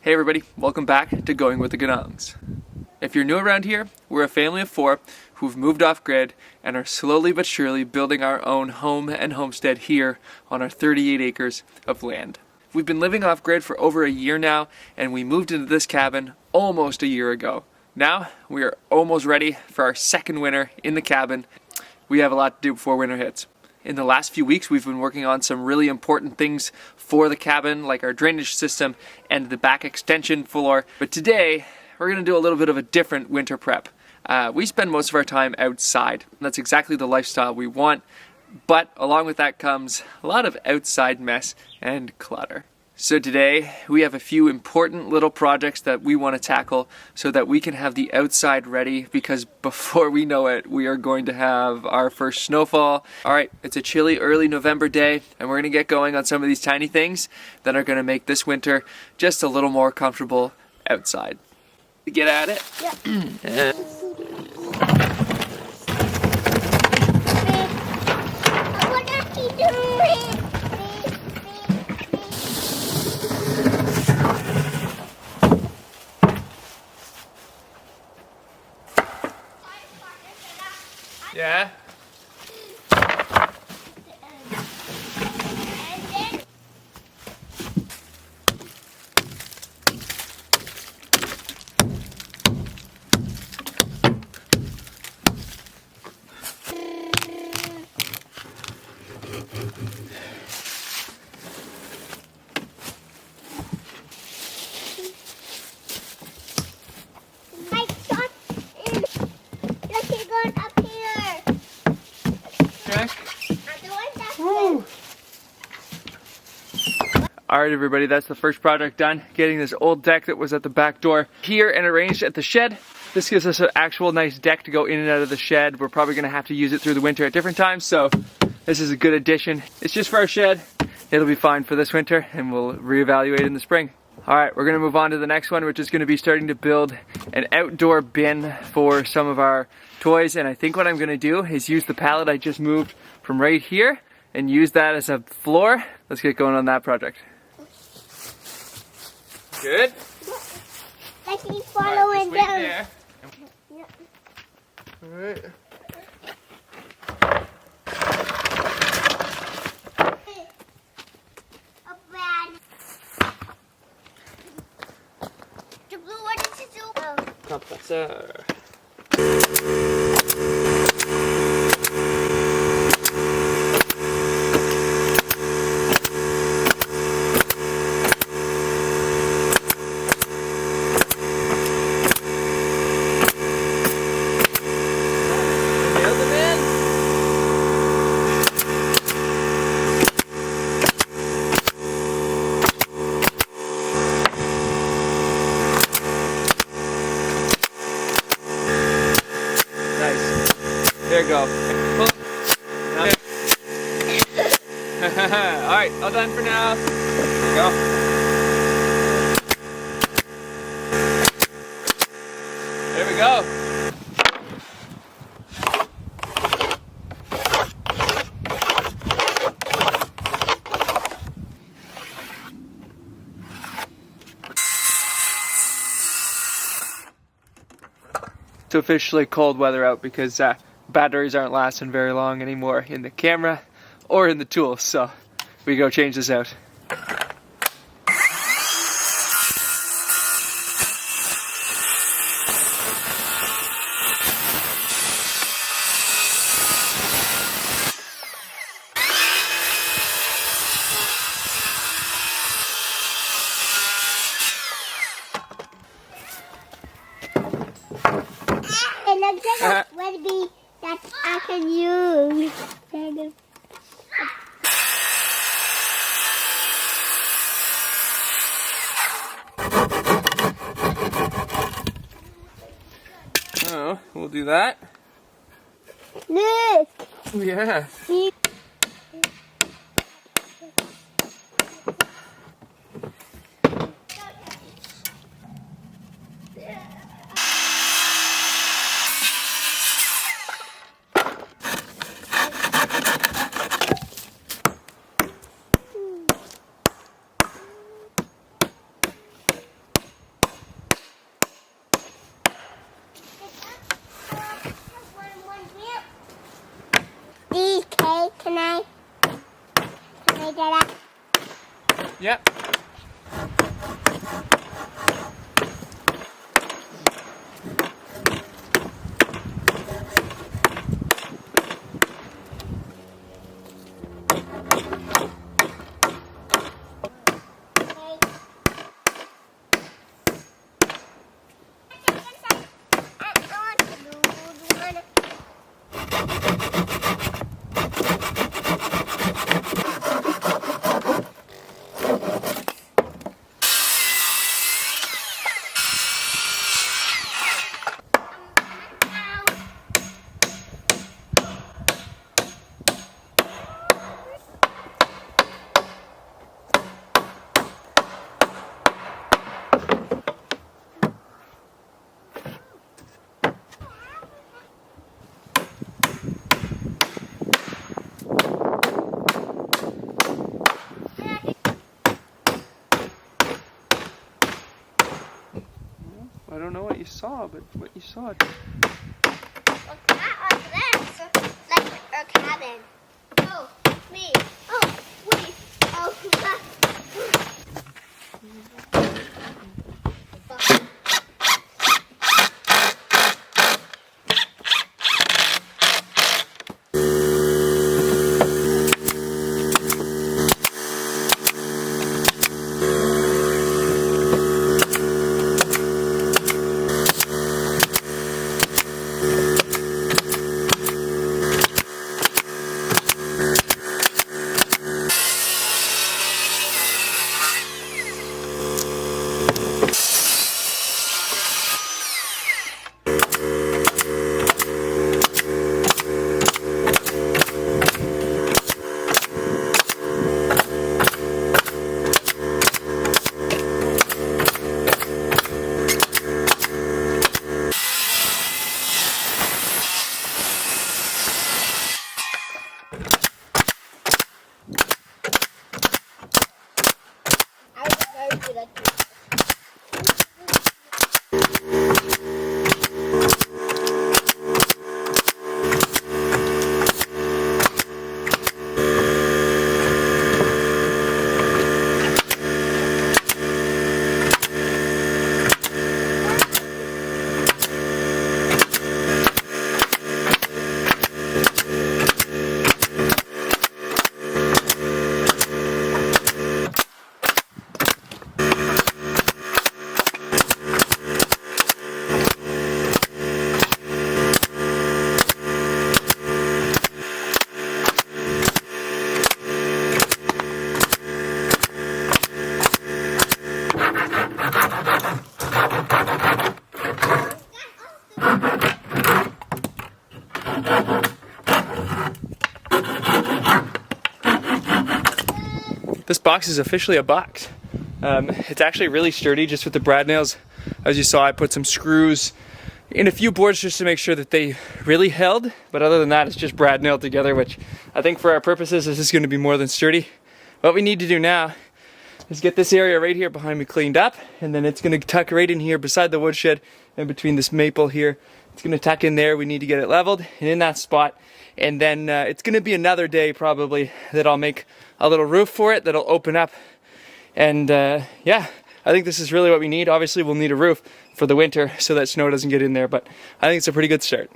Hey everybody, welcome back to Going With The Ganongs. If you're new around here, we're a family of 4 who've moved off grid and are slowly but surely building our own home and homestead here on our 38 acres of land. We've been living off grid for over a year now, and we moved into this cabin almost a year ago. Now, we are almost ready for our second winter in the cabin. We have a lot to do before winter hits. In the last few weeks, we've been working on some really important things for the cabin, like our drainage system and the back extension floor. But today, we're going to do a little bit of a different winter prep. We spend most of our time outside. That's exactly the lifestyle we want. But along with that comes a lot of outside mess and clutter. So today, we have a few important little projects that we want to tackle so that we can have the outside ready, because before we know it, we are going to have our first snowfall. All right, it's a chilly early November day, and we're going to get going on some of these tiny things that are going to make this winter just a little more comfortable outside. Get at it? Yeah. What are you doing? Yeah? I shot him. Look, he's going up here. Check. I'm doing that. Woo! Alright everybody, that's the first project done. Getting this old deck that was at the back door here and arranged at the shed. This gives us an actual nice deck to go in and out of the shed. We're probably going to have to use it through the winter at different times, so this is a good addition. It's just for our shed. It'll be fine for this winter, and we'll reevaluate in the spring. Alright, we're going to move on to the next one, which is going to be starting to build an outdoor bin for some of our toys. And I think what I'm going to do is use the pallet I just moved from right here and use that as a floor. Let's get going on that project. Good? I keep following Wait them. there. Yeah. Alright. A bad. The blue, what did you do? Oh. Compressor. Nailed it in. Nice. There you go. Alright, all done for now. There you go. There we go. It's officially cold weather out because batteries aren't lasting very long anymore in the camera or in the tools, so we go change this out. It looks like a recipe that I can use. Oh, we'll do that. Look. Yeah. See? like that. Yep. I don't know what you saw, but what you saw. Look at this. Like a cabin. Oh, me. Oh, wait. Oh, I was very good at this. This box is officially a box. It's actually really sturdy just with the brad nails. As you saw, I put some screws in a few boards just to make sure that they really held. But other than that, it's just brad nailed together, which I think for our purposes, this is going to be more than sturdy. What we need to do now is get this area right here behind me cleaned up, and then it's going to tuck right in here beside the woodshed and between this maple here. It's going to tuck in there. We need to get it leveled and in that spot. And then it's going to be another day probably that I'll make a little roof for it that'll open up. And yeah, I think this is really what we need. Obviously we'll need a roof for the winter so that snow doesn't get in there, but I think it's a pretty good start.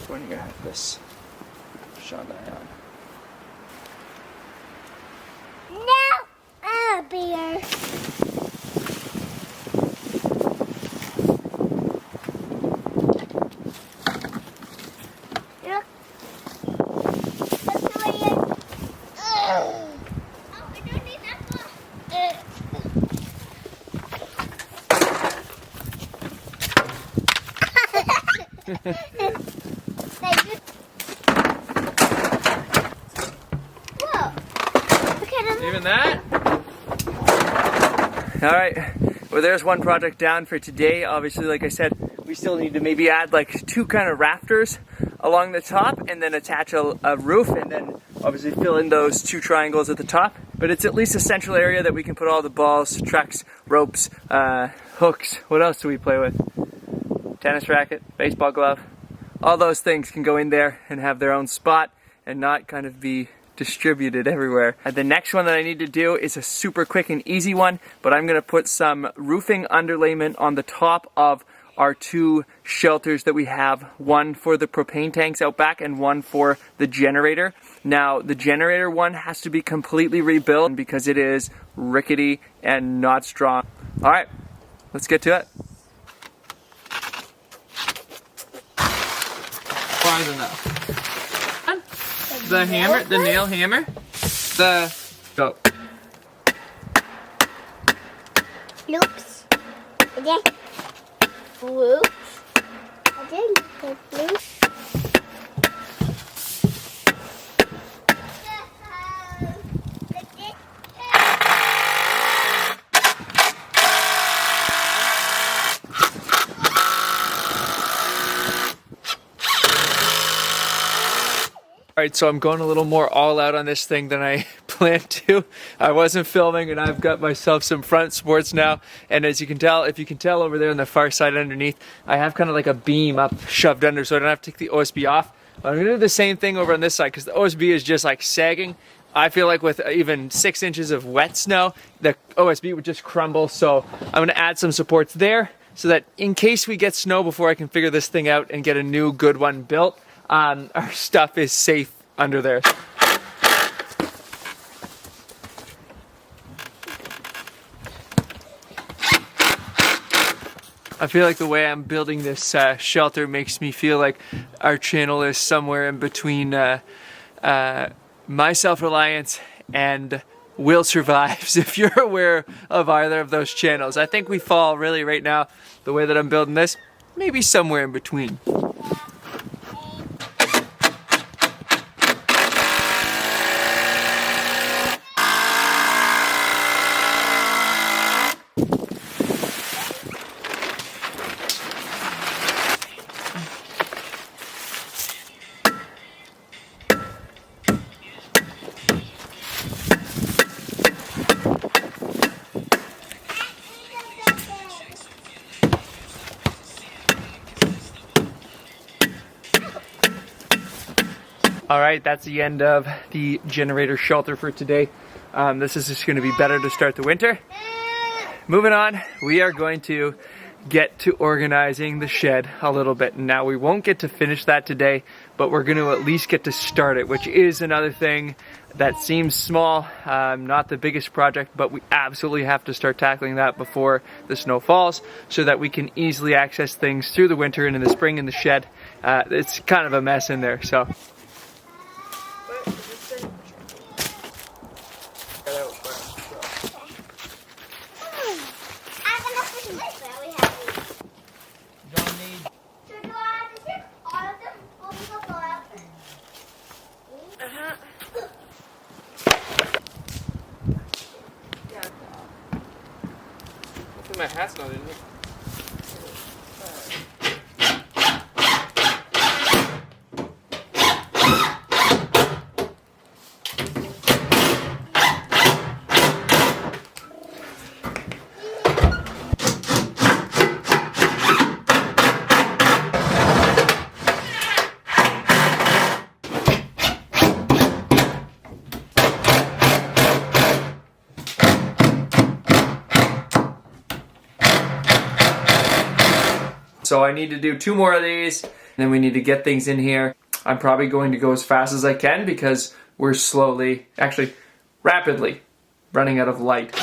When you have this shot on. No, a bear. Look. Look over here. Oh, I don't need that one. Even that? Alright, well there's one project down for today. Obviously, like I said, we still need to maybe add like 2 kind of rafters along the top and then attach a roof and then obviously fill in those 2 triangles at the top. But it's at least a central area that we can put all the balls, trucks, ropes, hooks. What else do we play with? Tennis racket, baseball glove. All those things can go in there and have their own spot and not kind of be distributed everywhere. And the next one that I need to do is a super quick and easy one, but I'm gonna put some roofing underlayment on the top of our 2 shelters that we have, one for the propane tanks out back and one for the generator. Now, the generator one has to be completely rebuilt because it is rickety and not strong. All right, let's get to it. Wide enough. The hammer, the nail hammer, go. Loops. Again. Whoops. Again. Loops. Alright, so I'm going a little more all out on this thing than I planned to. I wasn't filming and I've got myself some front supports now. And as you can tell, if you can tell over there on the far side underneath, I have kind of like a beam up shoved under so I don't have to take the OSB off. But I'm going to do the same thing over on this side because the OSB is just like sagging. I feel like with even 6 inches of wet snow, the OSB would just crumble. So I'm going to add some supports there so that in case we get snow before I can figure this thing out and get a new good one built, our stuff is safe under there. I feel like the way I'm building this shelter makes me feel like our channel is somewhere in between My Self-Reliance and Will Survives, if you're aware of either of those channels. I think we fall really right now, the way that I'm building this, maybe somewhere in between. Alright, that's the end of the generator shelter for today. This is just going to be better to start the winter. Moving on, we are going to get to organizing the shed a little bit. Now, we won't get to finish that today, but we're going to at least get to start it, which is another thing that seems small, not the biggest project, but we absolutely have to start tackling that before the snow falls so that we can easily access things through the winter and in the spring in the shed. It's kind of a mess in there, so. My hat's not in here. So I need to do 2 more of these, and then we need to get things in here. I'm probably going to go as fast as I can because we're slowly, actually rapidly, running out of light.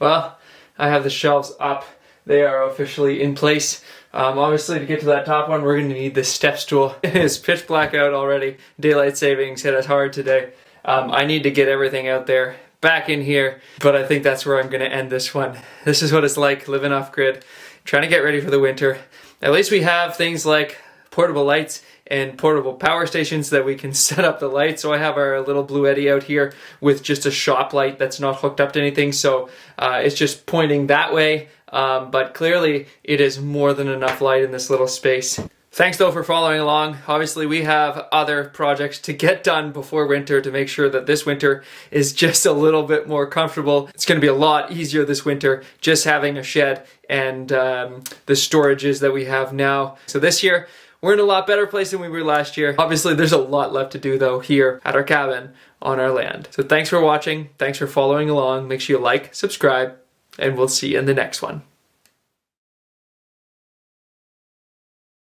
Well, I have the shelves up. they are officially in place. Obviously, to get to that top one, we're going to need this step stool. It is pitch black out already. Daylight savings hit us hard today. I need to get everything out there, back in here, but I think that's where I'm going to end this one. This is what it's like living off grid, trying to get ready for the winter. At least we have things like portable lights and portable power stations that we can set up the lights. So I have our little Blue Eddy out here with just a shop light that's not hooked up to anything. So it's just pointing that way. But clearly it is more than enough light in this little space. Thanks though for following along. Obviously we have other projects to get done before winter to make sure that this winter is just a little bit more comfortable. It's going to be a lot easier this winter just having a shed and the storages that we have now. So this year we're in a lot better place than we were last year. Obviously there's a lot left to do though here at our cabin on our land. So thanks for watching. Thanks for following along. Make sure you like, subscribe, and we'll see you in the next one.